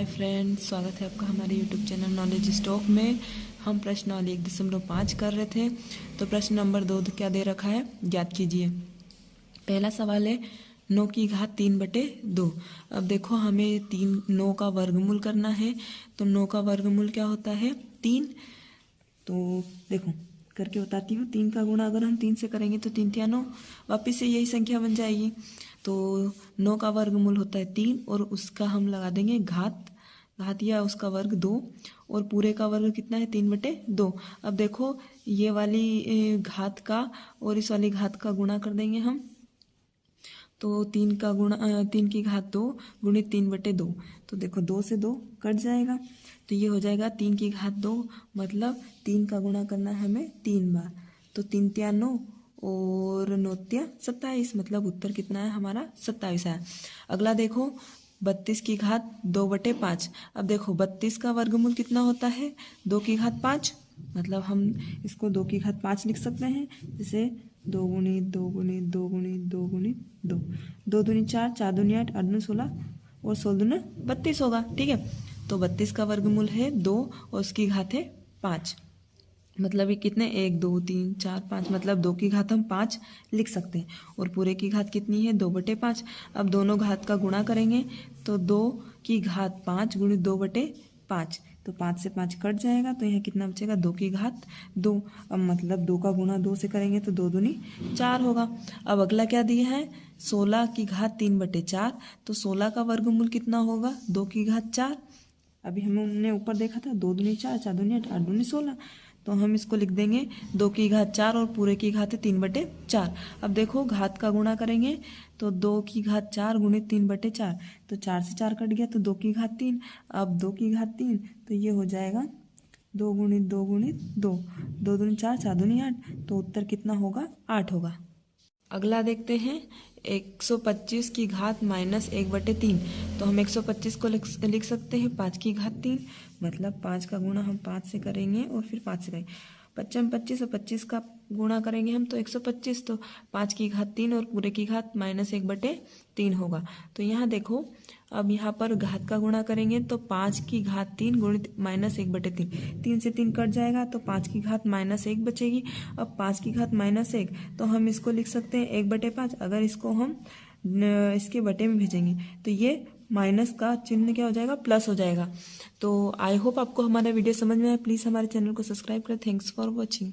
Hi friends, स्वागत है आपका हमारे यूट्यूब चैनल नॉलेज स्टॉक में। हम प्रश्नावली 1.5 कर रहे थे। तो प्रश्न नंबर 2 क्या दे रखा है, ज्ञात कीजिए। पहला सवाल है 9 की घात 3/2। अब देखो हमें 9 का वर्गमूल करना है। तो 9 का वर्गमूल क्या होता है, 3। तो देखो करके बताती हूँ। 3 का गुणा अगर हम 3 से करेंगे तो 3 तिया 9, वापिस से यही संख्या बन जाएगी। तो 9 का वर्गमूल होता है 3 और उसका हम लगा देंगे घात या उसका वर्ग 2, और पूरे का वर्ग कितना है 3/2। अब देखो ये वाली घात का और इस वाली घात का गुणा कर देंगे हम। तो 3 की घात 2 गुणित 3/2। तो देखो 2 से 2 कट जाएगा। तो ये हो जाएगा 3 की घात 2, मतलब 3 का गुणा करना है हमें 3 बार। तो 3 तिया 9 और 9 तिया 27, मतलब उत्तर कितना है हमारा 27 है। अगला देखो 32 की घात 2/5। अब देखो 32 का वर्गमूल कितना होता है, 2 की घात 5, मतलब हम इसको 2 की घात 5 लिख सकते हैं। जैसे 2 गुणित 2 गुणित 2 गुणित 2 गुणित 2, 2 दूनी 4, 4 दूनी 8, 8 दूनी 16 और 16 दूनी 32 होगा। ठीक है, तो 32 का वर्गमूल है 2 और उसकी घात है 5, मतलब ये कितने 1 2 3 4 5, मतलब 2 की घात हम 5 लिख सकते हैं। और पूरे की घात कितनी है 2/5। अब दोनों घात का गुणा करेंगे तो 2 की घात 5 गुणित 2/5, तो 5 से 5 कट जाएगा। तो यहाँ कितना बचेगा 2 की घात 2। अब मतलब 2 का गुणा 2 से करेंगे तो 2 दूनी 4 होगा। अब अगला क्या दिया है 16 की घात 3/4। तो 16 का वर्गमूल कितना होगा 2 की घात 4। अभी हमने ऊपर देखा था 2 दूनी 4, 4 दूनी 8, 8 दूनी 16। तो हम इसको लिख देंगे 2 की घात 4 और पूरे की घात है 3/4। अब देखो घात का गुणा करेंगे तो 2 की घात 4 गुणित 3/4, तो 4 से 4 कट गया तो 2 की घात 3। अब 2 की घात 3, तो ये हो जाएगा 2 गुणित 2 गुणित 2, 2 दूनी 4, 4 दूनी 8, तो उत्तर कितना होगा 8 होगा। अगला देखते हैं 125 की घात -1/3। तो हम 125 को लिख सकते हैं 5 की घात 3, मतलब 5 का गुणा हम 5 से करेंगे और फिर 5 से करेंगे। 55 25 और 25 का गुणा करेंगे हम तो 125, तो 5 की घात 3 और पूरे की घात -1/3 होगा। तो यहाँ देखो अब यहाँ पर घात का गुणा करेंगे तो 5 की घात 3 गुणित -1/3, 3 से 3 कट जाएगा तो 5 की घात -1 बचेगी। अब 5 की घात -1, तो हम इसको लिख सकते हैं 1/5। अगर इसको हम इसके बटे में भेजेंगे तो ये माइनस का चिन्ह क्या हो जाएगा, प्लस हो जाएगा। तो आई होप आपको हमारा वीडियो समझ में आया। प्लीज़ हमारे चैनल को सब्सक्राइब करें। Thanks for watching.